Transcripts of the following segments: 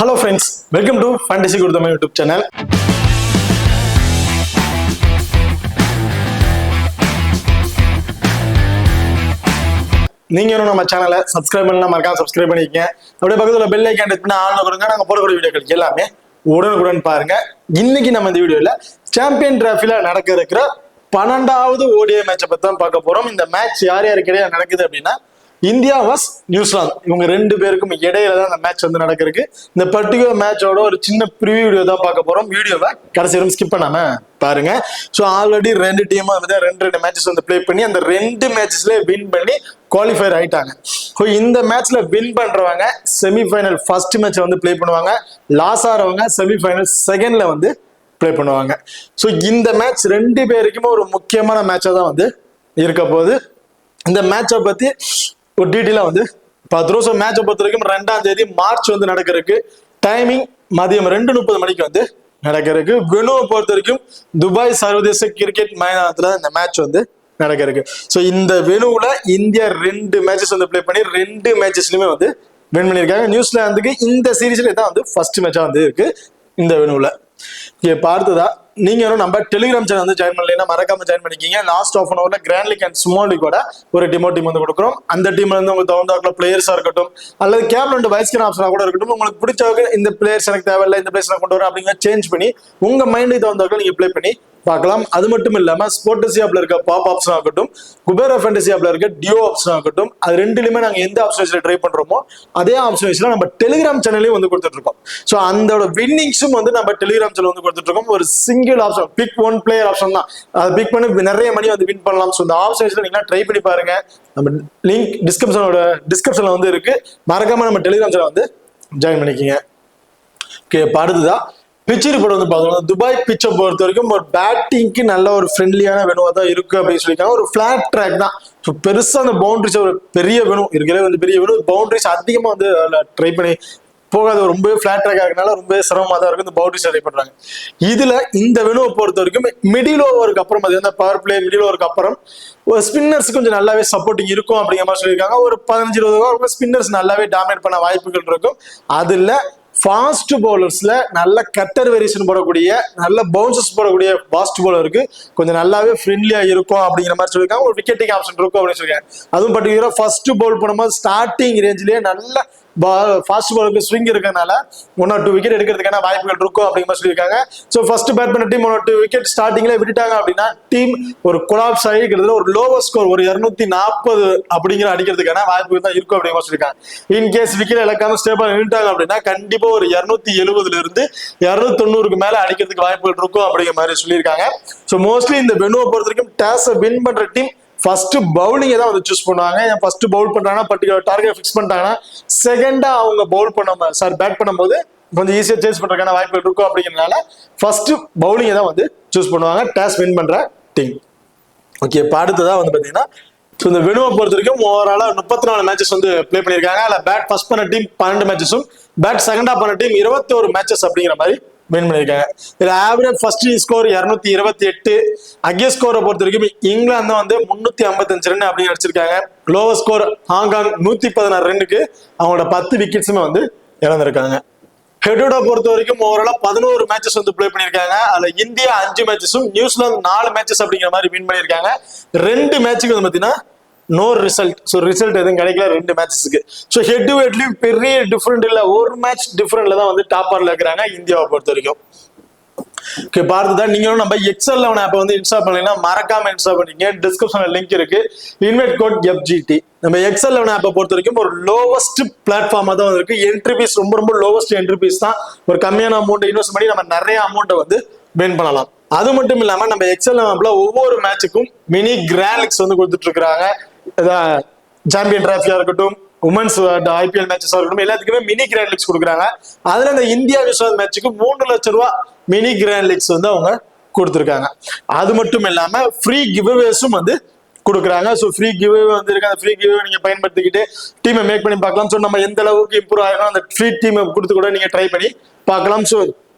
Hello friends, welcome to Fantasy Gurudama YouTube channel. நீங்க நம்ம சேனலை சப்ஸ்கிரைப் பண்ணலாம், மறக்காம சப்ஸ்கிரைப் பண்ணிக்கங்க. அப்படியே பக்கத்துல பெல் ஐகான் டச் பண்ணி ஆன்ல கொடுங்க. நாங்க போடக்கூடிய வீடியோக்கள் எல்லாமே உடனுக்குடன் பாருங்க. இன்னைக்கு நம்ம இந்த வீடியோல சாம்பியன் டிராஃபில நடக்க இருக்கிற 12வது ஓடிஐ மேட்சை பத்தி தான் பார்க்க போறோம். இந்த மேட்ச் யார் யாருக்கிடையே நடக்குது அப்படின்னா இந்தியா வர்ஸ் நியூசிலாந்து, இவங்க ரெண்டு பேருக்கும் இடையில தான் இந்த மேட்ச் வந்து நடக்கிறதுக்கு. இந்த பர்டிகுலர் மேட்சோட ஒரு சின்ன ப்ரிவியூ வீடியோ தான் பார்க்க போறோம். வீடியோவை கடைசி வரைக்கும் ஸ்கிப் பண்ணாம பாருங்க. ஸோ ஆல்ரெடி ரெண்டு டீமும் வந்து ரெண்டு மேட்சஸ் வந்து பிளே பண்ணி அந்த ரெண்டு மேட்சஸ்ல வின் பண்ணி குவாலிஃபயர் ஆயிட்டாங்க. ஸோ இந்த மேட்ச்ல வின் பண்றவங்க செமிஃபைனல் ஃபர்ஸ்ட் மேட்ச் வந்து பிளே பண்ணுவாங்க. லாஸ் ஆறவங்க செமிஃபைனல் செகண்ட்ல வந்து பிளே பண்ணுவாங்க. ஸோ இந்த மேட்ச் ரெண்டு பேருக்குமே ஒரு முக்கியமான மேட்சா தான் வந்து இருக்க போகுது. இந்த மேட்சை பத்தி ஒரு டீட்டெயிலா வந்து பார்த்துருவோம். ஸோ மேட்சை பொறுத்த வரைக்கும் 2ஆம் தேதி மார்ச் வந்து நடக்கிறதுக்கு. டைமிங் மதியம் 2:30 மணிக்கு வந்து நடக்கிறதுக்கு. வெனுவை பொறுத்த வரைக்கும் துபாய் சர்வதேச கிரிக்கெட் மைதானத்துல இந்த மேட்ச் வந்து நடக்கிறதுக்கு. ஸோ இந்த வெனுவுல இந்தியா 2 மேட்சஸ் வந்து பிளே பண்ணி 2 மேட்சஸ்லயுமே வந்து வின் பண்ணியிருக்காங்க. நியூசிலாந்துக்கு இந்த சீரீஸ்ல தான் வந்து ஃபர்ஸ்ட் மேட்சா வந்து இருக்கு இந்த வெனுவுல. பார்த்ததா நீங்க நம்ம டெலிகிராம் சேனல் வந்து ஜாயின் பண்ணலைன்னா மறக்காம ஜாயின் பண்ணிக்கிங்க. லாஸ்ட் ஆஃப் அன் ஹவர்ல கிராண்ட் லீக் அண்ட் ஸ்மால் லீக்கோட ஒரு டீம் வந்து கொடுக்குறோம். அந்த டீம்ல இருந்து உங்களுக்கு தகுந்த பிளேயர்ஸா இருக்கட்டும் அல்லது கேப்டன் அண்ட் வைஸ் கேப்டன் ஆப்ஷனா கூட இருக்கட்டும், உங்களுக்கு பிடிச்சவங்க இந்த பிளேயர்ஸ் எனக்கு தேவையில்லை, இந்த பிளேயர்ஸ் கொண்டு வரேன் அப்படிங்கிற சேஞ்ச் பண்ணி உங்க மைண்டுக்கு தகுந்தவர்கள் நீங்க ப்ளே பண்ணி பார்க்கலாம். அது மட்டும் இல்லாம ஸ்போர்ட்ஸ் ஆப்ல இருக்க பாப் ஆப்ஷன் ஆகட்டும், குபேரா ஃபேண்டசி ஆப்ல இருக்க டியோ ஆப்ஷன் ஆகட்டும், அது ரெண்டுலயுமே நாங்க எந்த ஆப்ஷன் ட்ரை பண்றோமோ அதே ஆப்ஷன் நம்ம டெலிகிராம் சேனலையும் வந்து கொடுத்துட்டு இருக்கோம். ஸோ அந்த வின்னிங்ஸும் வந்து நம்ம டெலிகிராம் சேனல் வந்து கொடுத்துட்டு இருக்கோம். ஒரு single option pick one player option தான், அதை பிக் பண்ணி நிறைய மணி வந்து வின் பண்ணலாம். ஸோ இந்த ஆப்ஷன் நீங்க ட்ரை பண்ணி பாருங்க. நம்ம லிங்க் டிஸ்கிரிப்ஷன்ல வந்து இருக்கு. மறக்காம நம்ம டெலிகிராம் சேனல் வந்து ஜாயின் பண்ணிக்கிங்க. ஓகே, அடுத்ததான் பிச் ரிப்போர்ட் வந்து பார்த்தோம்னா துபாய் பிச்சை பொறுத்த வரைக்கும் ஒரு பேட்டிங்க்கு நல்ல ஒரு ஃப்ரெண்ட்லியான வெனுவா தான் இருக்கு அப்படின்னு சொல்லியிருக்காங்க. ஒரு ஃபிளாட் ட்ராக் தான். ஸோ பெருசா அந்த பவுண்டரிஸ் ஒரு பெரிய வெனு இருக்கிற வந்து பெரிய வெனு பவுண்டரிஸ் அதிகமா வந்து ட்ரை பண்ணி போகாது. ரொம்பவே ஃபிளாட் ட்ராக் இருக்கனால ரொம்ப சிரமமா தான் இருக்கு இந்த பவுண்டரிஸ் ட்ரை பண்றாங்க. இதுல இந்த வெனுவை பொறுத்த வரைக்கும் மிடில் ஓவருக்கு அப்புறம் அந்த பவர் பிளே மிடில் ஓவருக்கு அப்புறம் ஒரு ஸ்பின்னர்ஸ் கொஞ்சம் நல்லாவே சப்போர்ட்டிங் இருக்கும் அப்படிங்கிற மாதிரி சொல்லியிருக்காங்க. ஒரு 15-20 ஓவர் ஸ்பின்னர்ஸ் நல்லாவே டாமினேட் பண்ண வாய்ப்புகள் இருக்கும். அதுல ஃபாஸ்ட் பவுலர்ஸ்ல நல்ல கட்டர் வேரியேஷன் போடக்கூடிய நல்ல பவுன்சஸ் போடக்கூடிய ஃபாஸ்ட் பவுலருக்கு கொஞ்சம் நல்லாவே ஃப்ரெண்ட்லியா இருக்கும் அப்படிங்கிற மாதிரி சொல்லியிருக்காங்க. ஒரு விக்கெட்டிங் ஆப்ஷன் இருக்கும் அப்படின்னு சொல்லியிருக்காங்க. அதுவும் பர்டிகுலரா ஃபர்ஸ்ட் பவுல் பண்ணும்போது ஸ்டார்டிங் ரேஞ்சிலேயே நல்ல ஃபாஸ்ட் பாலுக்கு ஸ்விங் இருக்கனால 1 or 2 விக்கெட் எடுக்கிறதுக்கான வாய்ப்புகள் இருக்கும் அப்படிங்கிற மாதிரி சொல்லியிருக்காங்க. ஸோ ஃபர்ஸ்ட் பேட் பண்ண டீம் 1 or 2 விக்கெட் ஸ்டார்டிங்ல விட்டுட்டாங்க அப்படின்னா டீம் ஒரு கொலாப்ஸ் ஆகிக்கிறதுல ஒரு லோவர் ஸ்கோர் ஒரு 240 அப்படிங்கிற அடிக்கிறதுக்கான வாய்ப்புகள் தான் இருக்கும் அப்படிங்கிற மாதிரி சொல்லியிருக்காங்க. இன்கேஸ் விக்கெட் இழக்காம ஸ்டேபிள் நின்றுட்டாங்க அப்படின்னா கண்டிப்பா ஒரு 270 இருந்து 290க்கு மேல அடிக்கிறதுக்கு வாய்ப்புகள் இருக்கும் அப்படிங்கிற மாதிரி சொல்லியிருக்காங்க. ஸோ மோஸ்ட்லி இந்த வெனுவை பொறுத்த வரைக்கும் டாஸை வின் பண்ற டீம் ஃபர்ஸ்ட் பவுலிங்கை தான் வந்து சூஸ் பண்ணுவாங்க. ஃபர்ஸ்ட் பவுல் பண்றாங்கன்னா பர்டிகுலர் டார்கெட் ஃபிக்ஸ் பண்ணிட்டாங்கன்னா செகண்டா அவங்க பேட் பண்ணும்போது கொஞ்சம் ஈஸியா சேஸ் பண்றதுக்கான வாய்ப்புகள் இருக்கும் அப்படிங்கிறதுனால ஃபர்ஸ்ட் பவுலிங்கை தான் வந்து சூஸ் பண்ணுவாங்க டாஸ் வின் பண்ற டீம். ஓகே, அடுத்ததா வந்து பாத்தீங்கன்னா இந்த வெனுவை பொறுத்த வரைக்கும் ஓவராலா 34 மேட்சஸ் வந்து பிளே பண்ணியிருக்காங்க. அதில் பேட் ஃபர்ஸ்ட் பண்ண டீம் 12 மேட்சஸும் பேட் செகண்டா பண்ண டீம் 21 மேட்சஸ் அப்படிங்கிற மாதிரி வின் பண்ணியிருக்காங்க. இதுல ஆவரேஜ் ஃபர்ஸ்ட் ஸ்கோர் 228. அகேன்ஸ்ட் ஸ்கோரை பொறுத்த வரைக்கும் இங்கிலாந்து வந்து 355 ரன் அப்படின்னு அடிச்சிருக்காங்க. லோவர் ஸ்கோர் ஹாங்காங் 116 ரன்னுக்கு அவங்களோட 10 விக்கெட்ஸுமே வந்து இழந்திருக்காங்க. ஹெட்டோட பொறுத்த வரைக்கும் ஓவராலா 11 மேட்சஸ் வந்து பிளே பண்ணியிருக்காங்க. அதுல இந்தியா 5 மேட்சஸும் நியூசிலாந்து 4 மேட்சஸ் அப்படிங்கிற மாதிரி வின் பண்ணியிருக்காங்க. 2 மேட்சுக்கு வந்து பாத்தீங்கன்னா நோ ரிசல்ட். ஸோ ரிசல்ட் எதுவும் கிடைக்கல 2 மேட்சஸ்க்கு. ஸோ ஹெட் டு ஹெட்லயும் பெரிய டிஃபரெண்ட் இல்லை, ஒரு மேட்ச் டிஃபரெண்ட்ல தான் வந்து டாப் ஆர்ல இருக்கிறாங்க இந்தியாவை பொறுத்த வரைக்கும். ஓகே, பார்த்துதான் நீங்களும் நம்ம XL11 ஆப் வந்து இன்ஸ்டால் பண்ணீங்கன்னா மறக்காம இன்ஸ்டால் பண்ணிங்க. டிஸ்கிரிப்ஷன்ல லிங்க் இருக்கு. Invite code FGT. நம்ம XL11 ஆப்பை பொறுத்த வரைக்கும் ஒரு லோவஸ்ட் பிளாட்ஃபார்மா தான் இருக்கு. என்ட்ரி பீஸ் ரொம்ப லோவஸ்ட் என்ட்ரி பீஸ் தான். ஒரு கம்மியான அமௌண்ட் இன்வெஸ்ட் பண்ணி நம்ம நிறைய அமௌண்ட்டை வந்து வின் பண்ணலாம். அது மட்டும் இல்லாம நம்ம XL11 ஆப்ல ஒவ்வொரு மேட்சுக்கும் மினி கிராண்ட் லீக்ஸ் வந்து கொடுத்துட்டு இருக்காங்க. சாம்பியன் டிராஃபியா இருக்கட்டும், உமன்ஸ் IPL மேட்சஸ் இருக்கட்டும், எல்லாத்துக்குமே மினி கிராண்ட் லீக்ஸ் கொடுக்குறாங்க. அதுல இந்த இந்தியா நியூசிலாந்து மேட்சுக்கு 3 லட்சம் ரூபாய் மினி கிராண்ட் லீக்ஸ் வந்து அவங்க கொடுத்துருக்காங்க. அது மட்டும் இல்லாம ஃப்ரீ கிவ்அவேஸும் வந்து கொடுக்குறாங்க. ஸோ ஃப்ரீ கிவ்அவே வந்து இருக்கு. அந்த ஃப்ரீ கிவ்அவே நீங்க பயன்படுத்திக்கிட்டு டீமை மேக் பண்ணி பார்க்கலாம். ஸோ நம்ம எந்த அளவுக்கு இம்ப்ரூவ் ஆகணும் அந்த ஃப்ரீ டீமை கொடுத்து கூட நீங்க ட்ரை பண்ணி பார்க்கலாம். ஸோ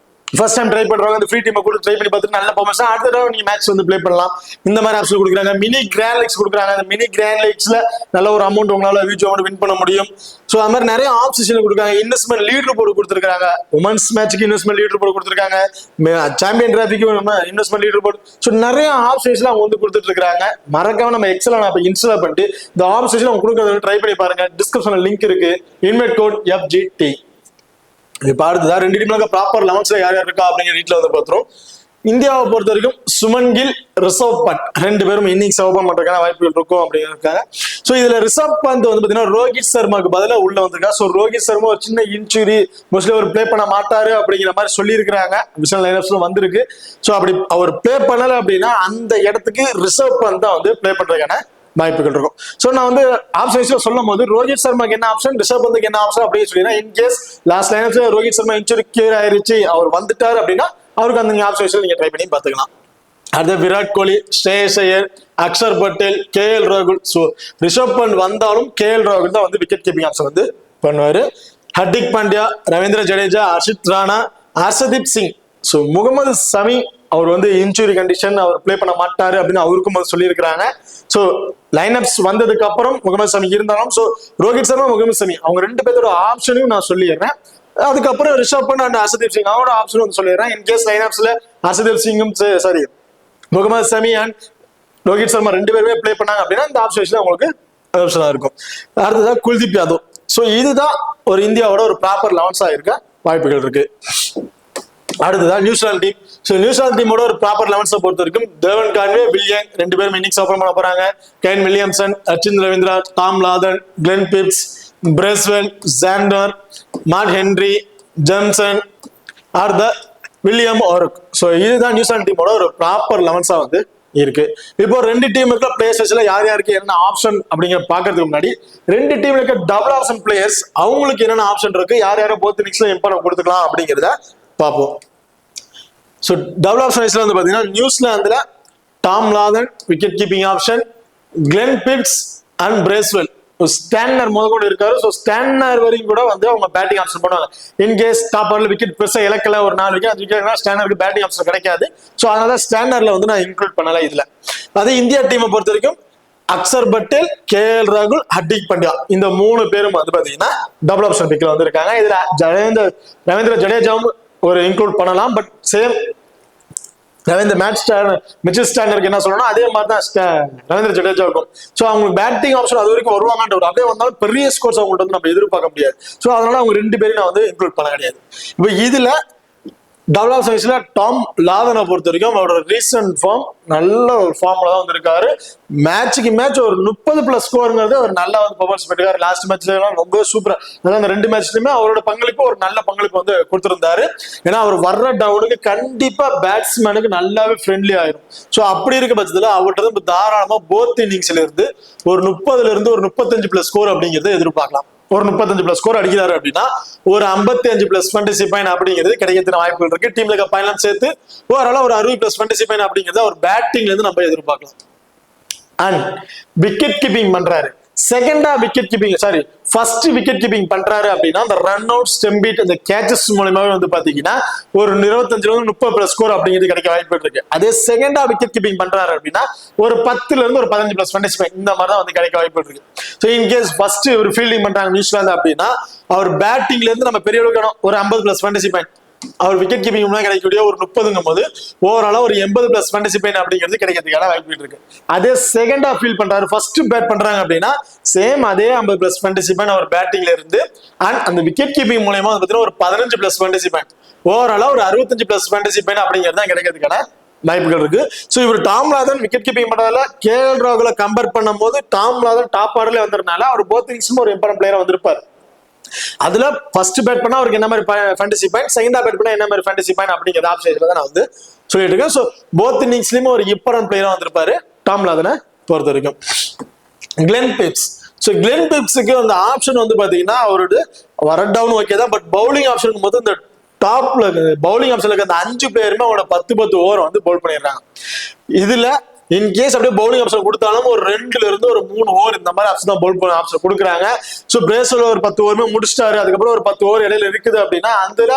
ஃபர்ஸ்ட் டைம் ட்ரை பண்றவங்க இந்த ஃப்ரீ டீமை கூட ட்ரை பண்ணி பார்த்துட்டு நல்ல பர்ஃபார்மன்ஸ் அடுத்த தடவை நீங்க மேட்ச் வந்து ப்ளே பண்ணலாம். இந்த மாதிரி ஆப்ஷன் கொடுக்குறாங்க. மினி கிராண்ட் லீக்ஸ் கொடுக்குறாங்க. அந்த மினி கிராண்ட் லீக்ஸ்ல நல்ல ஒரு அமௌண்ட் உங்களால வியூ அமௌண்ட் வின் பண்ண முடியும். ஸோ அது மாதிரி நிறைய ஆப்ஷன் கொடுக்குறாங்க. இன்வெஸ்ட்மெண்ட் லீடர் போர்டு கொடுத்துருக்காங்க. உமன்ஸ் மேட்ச்க்கு இன்வெஸ்ட்மெண்ட் லீடர் போர்டு கொடுத்துருக்காங்க. சாம்பியன் டிராஃபிக்கு இன்வெஸ்ட்மெண்ட் லீடர் போர்டு. ஸோ நிறைய ஆப்ஷன்ஸ்லாம் அவங்க வந்து கொடுத்துட்டு இருக்காங்க. மறக்காம நம்ம எக்ஸல் ஆப் இன்ஸ்டால் பண்ணிட்டு இந்த ஆப்ஷன் அவங்க கொடுக்கறத ட்ரை பண்ணி பாருங்க. டிஸ்கிரிப்ஷன்ல லிங்க் இருக்கு. Invite code FGT. இப்ப அடுத்ததா 2 டீம்ல ப்ராப்பர் 11ல யார் யார் இருக்கா அப்படிங்கிற வீட்டுல வந்து பாத்துறோம். இந்தியாவை பொறுத்த வரைக்கும் சுமன் கில், ரிஷப் பண்ட் 2 பேரும் இன்னிங்ஸ் ஓபன் பண்றதுக்கான வாய்ப்புகள் இருக்கும் அப்படிங்கிறாங்க. சோ இதுல ரிஷப் பண்ட் வந்து பாத்தீங்கன்னா ரோஹித் சர்மாக்கு பதிலா உள்ள வந்திருக்கா. சோ ரோஹித் சர்மா ஒரு சின்ன இன்ஜுரி மோஸ்ட்லி அவர் பிளே பண்ண மாட்டாரு அப்படிங்கிற மாதிரி சொல்லி இருக்கிறாங்க. விஷன் லைனப்ஸ்ல வந்திருக்கு. சோ அப்படி அவர் பிளே பண்ணல அப்படின்னா அந்த இடத்துக்கு ரிஷப் பண்ட் தான் வந்து பிளே பண்றதுக்கான வாய்ப்புகள் இருக்கும். சோ நான் வந்து ஆப்ஷன்ஸ்ல சொல்லும் போது ரோஹித் சர்மாக்கு என்ன ஆப்ஷன், ரிஷப் பந்துக்கு என்ன ஆப்ஷன் அப்படின்னு சொல்லினா இன்கேஸ் லாஸ்ட் லைனப்ஸ்ல ரோஹித் சர்மா இன்ஜுரி கிளியர் ஆயிருச்சு, அவர் வந்துட்டாரு அப்படின்னா அவருக்கு அந்த ஆப்ஷன்ஸ்ல நீங்க ட்ரை பண்ணி பாத்துக்கலாம். அடுத்து விராட் கோலி, ஸ்ரேயஸ் ஐயர், அக்ஷர் பட்டேல், KL ராகுல். சோ ரிஷப் பண்ட் வந்தாலும் KL ராகுல் தான் வந்து விக்கெட் கீப்பிங் ஆப்ஷன் வந்து பண்ணுவாரு. ஹர்திக் பாண்டியா, ரவீந்திர ஜடேஜா, ஹர்ஷித் ராணா, ஹர்ஷதீப் சிங். சோ முகமது சமி அவர் வந்து இன்ஜுரி கண்டிஷன், அவர் பிளே பண்ண மாட்டாரு அப்படின்னு அவருக்கும் சொல்லியிருக்கிறாங்க. சோ லைனப்ஸ் வந்ததுக்கு அப்புறம் முகமது சமி இருந்தாலும் சோ ரோஹித் சர்மா, முகமது சமி அவங்க 2 பேரோட ஆப்ஷனையும் நான் சொல்லிடுறேன். அதுக்கப்புறம் ரிஷப் பண்ட் அண்ட் ஹர்ஷதீப் சிங் அவரோட ஆப்ஷனும் வந்து சொல்லிடுறேன். இன்கேஸ் லைனப்ஸ்ல ஹர்ஷதீப் சிங்கும் சாரி முகமது சமி அண்ட் ரோஹித் சர்மா 2 பேருமே பிளே பண்ணாங்க அப்படின்னா இந்த ஆப்ஷன்ஸ்ல உங்களுக்கு ஆப்ஷனா இருக்கும். அடுத்ததான் குல்தீப் யாதவ். சோ இதுதான் ஒரு இந்தியாவோட ஒரு ப்ராப்பர் 11 இருக்க வாய்ப்புகள் இருக்கு. அடுத்ததான் நியூசிலாந்து டீம். சோ நியூசிலாந்து டீமோட ஒரு ப்ராப்பர் 11 பொறுத்த வரைக்கும் தேவன் கான்வே, வில்லியன் 2 பேரும் இன்னிங்ஸ் ஓபன் பண்ண போறாங்க. Kane Williamson, Rachin Ravindra, Tom Latham, Glenn Phillips, Bracewell, Santner, Mark Henry, Jamieson or the William O'Rourke. So இதுதான் நியூசிலாந்து டீமோட ஒரு ப்ராப்பர் 11 வந்து இருக்கு. இப்போ 2 டீம் இருக்க பிளேயர்ஸ்ல யார் யாருக்கு என்ன ஆப்ஷன் அப்படிங்கிற பாக்குறதுக்கு முன்னாடி 2 டீம்ல இருக்க டபுள் ஆப்ஷன் பிளேயர்ஸ் அவங்களுக்கு என்னென்ன ஆப்ஷன் இருக்கு, யார் யாரை போத் இன்னிங்ஸ்ல இம்பார்ட்டன்ட் கொடுத்துக்கலாம் அப்படிங்கிறத பார்ப்போம். ஸோ டபுள் ஆப்ஷன்ஸ்ல வந்து பாத்தீங்கன்னா நியூசிலாந்துல Tom Latham wicket keeping option, Glenn Phillips and Bracewell. Santner முதல் கூட இருக்காரு. ஸோ ஸ்டாண்டர் வரைக்கும் கூட வந்து அவங்க பேட்டிங் ஆப்ஷன் பண்ணுவாங்க. இன்கேஸ் டாப் ஆர்டர்ல விக்கெட் பெருசா இலக்கல ஒரு 4 விக்கெட் 5 விக்கெட் ஸ்டாண்டருக்கு பேட்டிங் ஆப்ஷன் கிடைக்காது. ஸோ அதனால ஸ்டாண்டர்ல வந்து நான் இன்க்ளூட் பண்ணல இதுல. அதே இந்தியா டீமை பொறுத்த வரைக்கும் அக்ஷர் பட்டேல், KL ராகுல், ஹர்திக் பாண்டியா இந்த 3 பேரும் வந்து பாத்தீங்கன்னா டபுள் ஆப்ஷன் பிக்ல வந்து இருக்காங்க. இதுல ரவீந்திர ஜடேஜாவும் ஒரு இன்க்ளூட் பண்ணலாம். பட் சேம் ரவீந்திர மிச்சல் ஸ்டாண்டருக்கு என்ன சொல்லணும் அதே மாதிரி தான் ரவீந்திர ஜடேஜா இருக்கும். ஸோ அவங்க பேட்டிங் ஆப்ஷன் அது வரைக்கும் வருவாங்கன்ற ஒரு அப்படியே வந்தாலும் பெரிய ஸ்கோர்ஸ் அவங்கள்ட்ட வந்து நம்ம எதிர்பார்க்க முடியாது. ஸோ அதனால அவங்க 2 பேரையும் நான் வந்து இன்க்ளூட் பண்ண கிடையாது. இப்போ இதுல டபுள் ஆப்ஷன்ஸ்ல டாம் லாதனை பொறுத்த வரைக்கும் அவரோட ரீசன்ட் ஃபார்ம் நல்ல ஒரு ஃபார்ம்ல தான் வந்திருக்காரு. மேட்சுக்கு மேட்ச் ஒரு 30+ ஸ்கோருங்கிறது ஒரு நல்ல வந்து பர்ஃபார்மன்ஸ் பண்ணிருக்காரு. லாஸ்ட் மேட்ச்ல ரொம்ப சூப்பரா அதாவது அந்த 2 மேட்ச்லயுமே அவரோட பங்களிப்பு ஒரு நல்ல பங்களிப்பு வந்து கொடுத்திருந்தாரு. ஏன்னா அவர் வர்ற டவுனுக்கு கண்டிப்பா பேட்ஸ்மேனுக்கு நல்லாவே ஃப்ரெண்ட்லி ஆயிரும். ஸோ அப்படி இருக்க பட்சத்துல அவர்கிட்ட வந்து தாராளமா போத் இன்னிங்ஸ்ல இருந்து ஒரு 30ல இருந்து ஒரு 35+ ஸ்கோர் அப்படிங்கறத எதிர்பார்க்கலாம். ஒரு 35+ ஸ்கோர் அடிக்கிறாரு அப்படின்னா ஒரு 55+ ஃபேண்டசி பாயிண்ட் அப்படிங்கிறது கிடைக்கிறதுக்கு வாய்ப்புகள் இருக்கு. டீம்ல இருக்க பாயிண்ட் சேர்த்து ஓவராலா ஒரு 60+ ஃபேண்டசி பாயிண்ட் அப்படிங்கறத ஒரு பேட்டிங்ல இருந்து நம்ம எதிர்பார்க்கலாம். அண்ட் விக்கெட் கீப்பிங் பண்றாரு. செகண்டா wicket keeping first wicket keeping பண்றாரு அப்படின்னா அந்த ரன் அவுட், ஸ்டெம் பீட், அந்த கேச்சஸ் மூலமாவே வந்து பாத்தீங்கன்னா ஒரு 25ல இருந்து 30+ ஸ்கோர் அப்படிங்கிறது கிடைக்க வாய்ப்பு இருக்கு. அதே செகண்டா விக்கெட் கீப்பிங் பண்றாரு அப்படின்னா ஒரு 10ல இருந்து ஒரு 15+ ஃபேண்டசி பாயிண்ட் இந்த மாதிரி தான் வந்து கிடைக்க வாய்ப்பு இருக்கு. ஸோ இன்கேஸ் ஃபர்ஸ்ட் ஒரு ஃபீல்டிங் பண்றாங்க நியூசிலாந்து அப்படின்னா அவர் பேட்டிங்ல இருந்து நம்ம பெரிய அளவுக்கு ஒரு 50+ ஃபேண்டசி பாயிண்ட், அவர் விக்கெட் கீப்பிங் கிடைக்கக்கூடிய ஒரு 30ங்கும் போது ஓவராலா ஒரு 80+ ஃபேண்டசி பாயிண்ட் அப்படிங்கிறது கிடைக்கிறதுக்கான வாய்ப்பு இருக்கு. அதே செகண்ட் ஆஃப் ஃபீல் பண்றாரு, ஃபர்ஸ்ட் பேட் பண்றாங்க அப்படின்னா சேம் அதே 50+ ஃபேண்டசி பாயிண்ட் அவர் பேட்டிங்ல இருந்து அண்ட் அந்த விக்கெட் கீப்பிங் மூலமா பார்த்தீங்கன்னா ஒரு 15+ ஃபேண்டசி பாயிண்ட் ஓவராலா ஒரு 65+ ஃபேண்டசி பாயிண்ட் அப்படிங்கிறது தான் கிடைக்கிறதுக்கான வாய்ப்புகள் இருக்கு. சோ இவர் டாம் லாதன் விக்கெட் கீப்பிங் பண்றதால KL ராகுல கம்பேர் பண்ணும்போது டாம் லாதன் டாப் ஆர்டர்ல வந்ததுனால அவர் போத் இன்னிங்ஸ்ல ஒரு இம்பார்ட்டன்ட் பிளேயரா வந்திருப்பாரு. அதுல ஃபர்ஸ்ட் பேட் பண்ணா அவருக்கு என்ன மாதிரி ஃபேண்டசி பாயிண்ட், செகண்டா பேட் பண்ணா என்ன மாதிரி ஃபேண்டசி பாயிண்ட் அப்படிங்கிற ஆப்ஷன்ஸ்ல தான் நான் வந்து சொல்லிட்டு இருக்கேன். சோ போத் இன்னிங்ஸ்லயும் ஒரு இம்பார்ட்டன்ட் பிளேயரா வந்திருப்பாரு டாம் லாதனை பொறுத்த வரைக்கும். Glenn Phillips. சோ கிளென் பிப்ஸுக்கு அந்த ஆப்ஷன் வந்து பாத்தீங்கன்னா அவரோட வர டவுன் ஓகே தான். பட் பவுலிங் ஆப்ஷன் போது இந்த டாப்ல பவுலிங் ஆப்ஷன்ல இருக்க அந்த 5 பிளேயருமே அவங்களோட 10 ஓவர் வந்து பவுல் பண்ணிடுறாங்க. இதுல இன்கேஸ் அப்படியே பவுலிங் ஆப்ஷன் கொடுத்தாலும் ஒரு 2ல இருந்து ஒரு 3 ஓவர் இந்த மாதிரி ஆப்ஷன் தான் பவுல் பண்ண ஆப்ஷன் கொடுக்குறாங்க. ஸோ பிரேஸ்வெல் ஒரு 10 ஓவருமே முடிச்சிட்டாரு. அதுக்கப்புறம் ஒரு 10 ஓவர் இடையில இருக்குது அப்படின்னா அதுல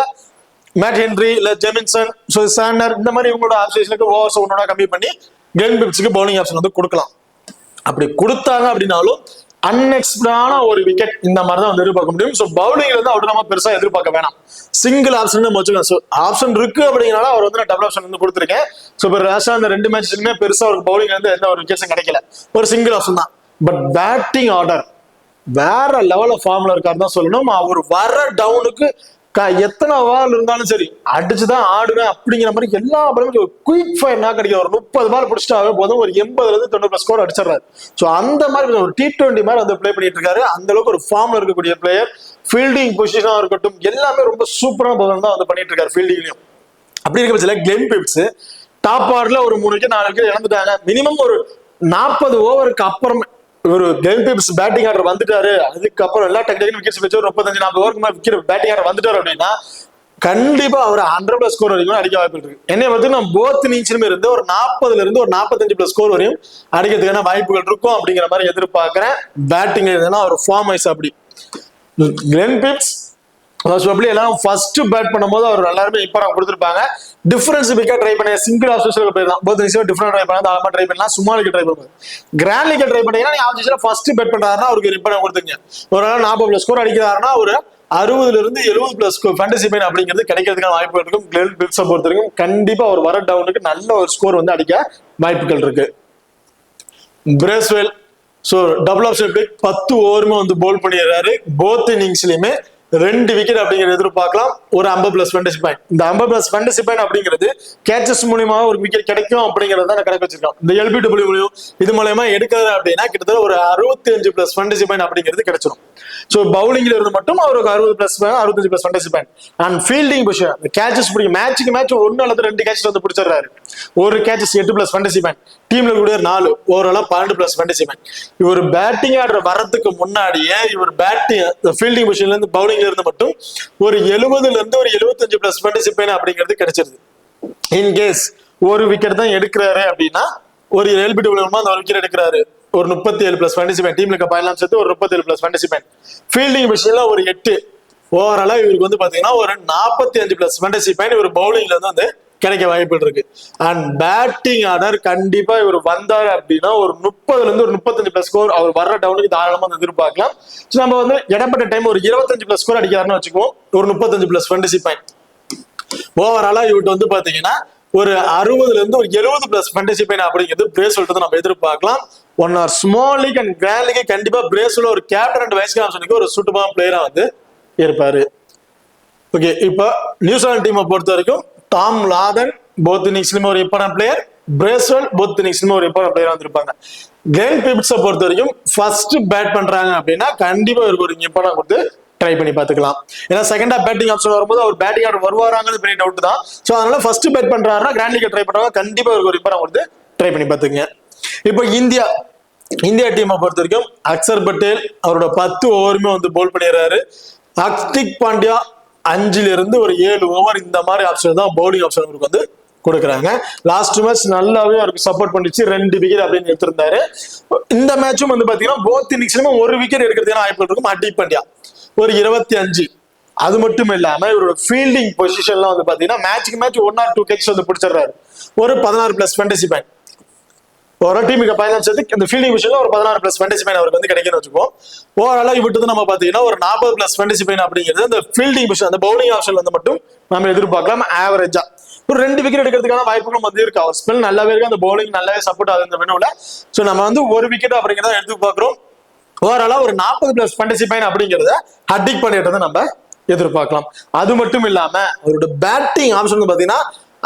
மேட் ஹென்ரி இல்ல ஜெமின்சன், சாண்டர் இந்த மாதிரி இவங்களோட ஆப்ஷனுக்கு ஓவர்ஸ் ஒன்னோட கம்மி பண்ணி கிளென் பிப்ஸ்க்கு பவுலிங் ஆப்ஷன் வந்து கொடுக்கலாம். அப்படி கொடுத்தாங்க அப்படின்னாலும் அன்எக்ஸ்பெக்டடான ஒரு விக்கெட் இந்த மாதிரி தான் வந்து எதிர்பார்க்க முடியும். ஸோ பவுலிங்ல வந்து அவர் நம்ம பெருசா எதிர்பார்க்க வேணாம். சிங்கிள் ஆப்ஷன் வச்சுக்கலாம். ஸோ ஆப்ஷன் இருக்கு அப்படிங்கிறனால அவர் வந்து நான் டபுள் ஆப்ஷன் வந்து கொடுத்துருக்கேன். ஸோ இப்போ ரேஷா அந்த 2 மேட்ச்லுமே பெருசா ஒரு பவுலிங் வந்து எந்த ஒரு விக்கெட்ஸும் கிடைக்கல, ஒரு சிங்கிள் ஆப்ஷன் தான். பட் பேட்டிங் ஆர்டர் வேற லெவல் ஃபார்ம்ல இருக்காரு தான் சொல்லணும். அவர் வர டவுனுக்கு எத்தனை பால் இருந்தாலும் சரி அடிச்சுதான் ஆடுவேன் அப்படிங்கிற மாதிரி எல்லா பாலும் குயிக் ஃபயர் நான் கிடைக்கும். ஒரு 30 பால் பிடிச்சிட்டாவே போதும், ஒரு 80-90 ஸ்கோர் அடிச்சிடறாரு. ஸோ அந்த மாதிரி ஒரு T20 மாதிரி வந்து பிளே பண்ணிட்டு இருக்காரு. அந்த அளவுக்கு ஒரு ஃபார்ம்ல இருக்கக்கூடிய பிளேயர். ஃபீல்டிங் பொசிஷனா இருக்கட்டும் எல்லாமே ரொம்ப சூப்பரான பவுலர் தான் வந்து பண்ணிட்டு இருக்காரு ஃபீல்டிங்லயும். அப்படி இருக்க பட்சத்தில் கிளென் பிப்ஸ் டாப் ஆர்டர்ல ஒரு 3 விக்கெட் 4 விக்கெட் இழந்துட்டாங்க. மினிமம் ஒரு 40 ஓவருக்கு அப்புறம் ஒரு கிளென் பிப்ஸ் பேட்டிங் ஆர்டர் வந்துட்டாரு, அதுக்கப்புறம் எல்லா டெக்னிக்கல் விக்கெட்ஸ் வச்சு ஒரு 35-40 ஓவருக்கு மேல விக்கெட் பேட்டிங் ஆர்டர் வந்துட்டாரு அப்படின்னா கண்டிப்பா அவர் 100+ ஸ்கோர் வரைக்கும் அடிக்க வாய்ப்பு இருக்கு. என்னை வந்து நான் போத் இன்னிங்ஸ்லுமே இருந்து ஒரு 40 இருந்து ஒரு 45+ ஸ்கோர் வரையும் அடிக்கிறதுக்கான வாய்ப்புகள் இருக்கும் அப்படிங்கிற மாதிரி எதிர்பார்க்கிறேன். பேட்டிங் எதுனா ஒரு ஃபார்ம் வைஸ் அப்படி கிளென் பிப்ஸ் எல்லாம் ஃபர்ஸ்ட் பேட் பண்ணும்போது அவர் எல்லாருமே இம்பார்ட்டன் கொடுத்துருப்பாங்க. டிஃபரன்ஸ் விக்கெட் ட்ரை பண்ண சிங்கிள் ஆப்ஷன் போயிடலாம், போத் டிஃபரெண்ட் ட்ரை பண்ணா தாராளமா ட்ரை பண்ணலாம், சும்மா விக்கெட் ட்ரை பண்ணுவாங்க. கிராண்ட் விக்கெட் ட்ரை பண்ணீங்கன்னா நீங்க ஆப்ஷன்ல ஃபர்ஸ்ட் பேட் பண்றாருன்னா அவருக்கு இம்பார்ட்டன் கொடுத்துங்க. ஒரு நாள் 40+ ஸ்கோர் அடிக்கிறாருன்னா ஒரு 60-70+ ஃபேண்டசி பாயிண்ட் அப்படிங்கிறது கிடைக்கிறதுக்கான வாய்ப்புகள் இருக்கும். கிளென் பிப்ஸை பொறுத்த வரைக்கும் கண்டிப்பா ஒரு வர டவுனுக்கு நல்ல ஒரு ஸ்கோர் வந்து அடிக்க வாய்ப்புகள் இருக்கு. பிரேஸ்வெல் டபுள் ஆப்ஷன் 10 ஓவருமே வந்து போல் பண்ணிடுறாரு. போத் இன்னிங்ஸ்லயுமே 2 விக்கெட் அப்படிங்கிறது எதிர்பார்க்கலாம். ஒரு 50+ ஃபேண்டசி பாயிண்ட். இந்த 50+ ஃபேண்டசி பாயிண்ட் அப்படிங்கிறது கேச்சஸ் மூலியமா ஒரு விக்கெட் கிடைக்கும் அப்படிங்கறத நான் கணக்கு வச்சிருக்கோம். இந்த LBW மூலியம் இது மூலமா எடுக்கிறது அப்படின்னா கிட்டத்தட்ட ஒரு 65+ ஃபேண்டசி பாயிண்ட் அப்படிங்கிறது கிடைச்சிடும். ஸோ பவுலிங்ல இருந்து மட்டும் அவருக்கு 65+ fantasy point. And fielding position catches பிடிக்கும். மேட்சுக்கு மேட்ச் 1 அல்லது 2 கேச்சஸ் வந்து பிடிச்சிடுறாரு. ஒரு கேச்சஸ் 8+ ஃபேண்டசி பாயிண்ட். டீம்ல கூட 4 ஓவராலா 12+ ஃபேண்டசி பாயிண்ட். இவர் பேட்டிங் ஆடுற வரதுக்கு முன்னாடியே இவர் பேட்டிங் ஃபீல்டிங் பொசிஷன்ல இருந்து பவுலிங் இருந்து மட்டும் ஒரு 70 ஒரு 75+ ஃபேண்டசி பாயிண்ட் அப்படிங்கிறது கிடைச்சிருது. இன்கேஸ் ஒரு விக்கெட் தான் எடுக்கிறாரு அப்படின்னா ஒரு LBW அந்த ஒரு விக்கெட் எடுக்கிறாரு, ஒரு 37+ ஃபேண்டசி பாயிண்ட். டீம்ல பாயிண்ட் சேர்த்து ஒரு 37+ ஃபேண்டசி பாயிண்ட். ஃபீல்டிங் பொசிஷன்ல ஒரு 8 ஓவராலா இவருக்கு வந்து பாத்தீங்கன்னா ஒரு 45+ ஃபேண்டசி பாயிண்ட் இவர் பவுலிங்ல இருந்து கிடைக்க வாய்ப்புகள் இருக்கு. அண்ட் பேட்டிங் ஆர்டர் கண்டிப்பா இவர் வந்தாரு அப்படின்னா ஒரு 30 ஒரு 35+ ஸ்கோர் அவர் வர்ற டவுனுக்கு தாராளமா எதிர்பார்க்கலாம். நம்ம வந்து இடப்பட்ட டைம் ஒரு 25+ ஸ்கோர் அடிக்கிறாருன்னு வச்சுக்குவோம், ஒரு 35+ ஃபேண்டசி பாயிண்ட். ஓவராலா இவர்கிட்ட வந்து பாத்தீங்கன்னா ஒரு 60 ஒரு 70+ ஃபேண்டசி பாயிண்ட் அப்படிங்கிறது பிரேஸ்வெல் நம்ம எதிர்பார்க்கலாம். One or small league and grand league கண்டிப்பா பிரேஸ்வெல் ஒரு கேப்டன் அண்ட் வைஸ் கேப்டனுக்கு ஒரு சூட்டபிளான பிளேயரா வந்து இருப்பாரு. ஓகே, இப்போ நியூசிலாந்து டீமை பொறுத்த வரைக்கும் டாம் லாதன் போத் இன்னிங்ஸ்லயுமே ஒரு இம்பார்ட்டன்ட் பிளேயர், பிரேஸ்வெல் போத் இன்னிங்ஸ்லயுமே ஒரு இம்பார்ட்டன்ட் பிளேயரா வந்திருப்பாங்க. கிளென் பிப்ஸை பொறுத்த வரைக்கும் ஃபர்ஸ்ட் பேட் பண்றாங்க அப்படின்னா கண்டிப்பா இவருக்கு ஒரு இம்பார்ட்டன்ட் கொடுத்து ட்ரை பண்ணி பார்த்துக்கலாம். ஏன்னா செகண்ட் ஹாஃப் பேட்டிங் ஆப்ஷன் வரும்போது அவர் பேட்டிங் ஆர்டர் வருவாராங்கிறது பெரிய டவுட் தான். ஸோ அதனால ஃபர்ஸ்ட் பேட் பண்றாருன்னா கிராண்ட் லீக் ட்ரை பண்றாங்க, கண்டிப்பா இவருக்கு ஒரு இம்பார்ட்டன்ட் கொடுத்து ட்ரை பண்ணி பார்த்துங்க. இப்போ இந்தியா டீமை பொறுத்த வரைக்கும் அக்சர் பட்டேல் அவரோட 10 ஓவருமே வந்து போல் பண்ணிடுறாரு. ஹர்திக் பாண்டியா 5 ஒரு 7 ஓவர் இந்த மாதிரி ஆப்ஷன் தான் பவுலிங் ஆப்ஷன் அவருக்கு வந்து கொடுக்குறாங்க. லாஸ்ட் மேட்ச் நல்லாவே அவருக்கு சப்போர்ட் பண்ணிச்சு, 2 விக்கெட் அப்படின்னு எடுத்திருந்தாரு. இந்த மேட்சும் வந்து பாத்தீங்கன்னா போத் இன்னிங்ஸ்லயுமே ஒரு விக்கெட் எடுக்கிறதுக்கான வாய்ப்பு இருக்கும். ஹர்திக் பாண்டியா ஒரு 25. அது மட்டும் இல்லாம இவரோட ஃபீல்டிங் பொசிஷன்லாம் வந்து பாத்தீங்கன்னா மேட்சுக்கு மேட்ச் 1 or 2 கேட்ச் வந்து பிடிச்சிடுறாரு. ஒரு 16+ ஃபேண்டசி பாயிண்ட். ஒரு டீமுக்கு பயணம் சேர்த்து இந்த ஃபீல்டிங் விஷயம்ல ஒரு 16+ ஃபேண்டசி பாயிண்ட் அவருக்கு வந்து கிடைக்குன்னு வச்சுக்கோம். ஓவராலா விட்டு நம்ம பாத்தீங்கன்னா ஒரு 40+ ஃபேண்டசி பாயிண்ட் அப்படிங்கிறது அந்த ஃபீல்டிங் பொசிஷன் அந்த பவுலிங் ஆப்ஷன்ல வந்து மட்டும் நம்ம எதிர்பார்க்கலாம். ஆவரேஜா ஒரு 2 விக்கெட் எடுக்கிறதுக்கான வாய்ப்புகளும் வந்து இருக்கு. அவர் ஸ்பெல் நல்லாவே இருக்கு, அந்த பவுலிங் நல்லாவே சப்போர்ட் ஆகுது இந்த மெனுவில். ஸோ நம்ம வந்து ஒரு விக்கெட் அப்படிங்கிறத எடுத்து பார்க்குறோம். ஓவராலா ஒரு 40+ ஃபேண்டசி பாயிண்ட் அப்படிங்கிறத ஹர்திக் பாண்டியா நம்ம எதிர்பார்க்கலாம். அது மட்டும் இல்லாம அவரோட பேட்டிங் ஆப்ஷன் வந்து பாத்தீங்கன்னா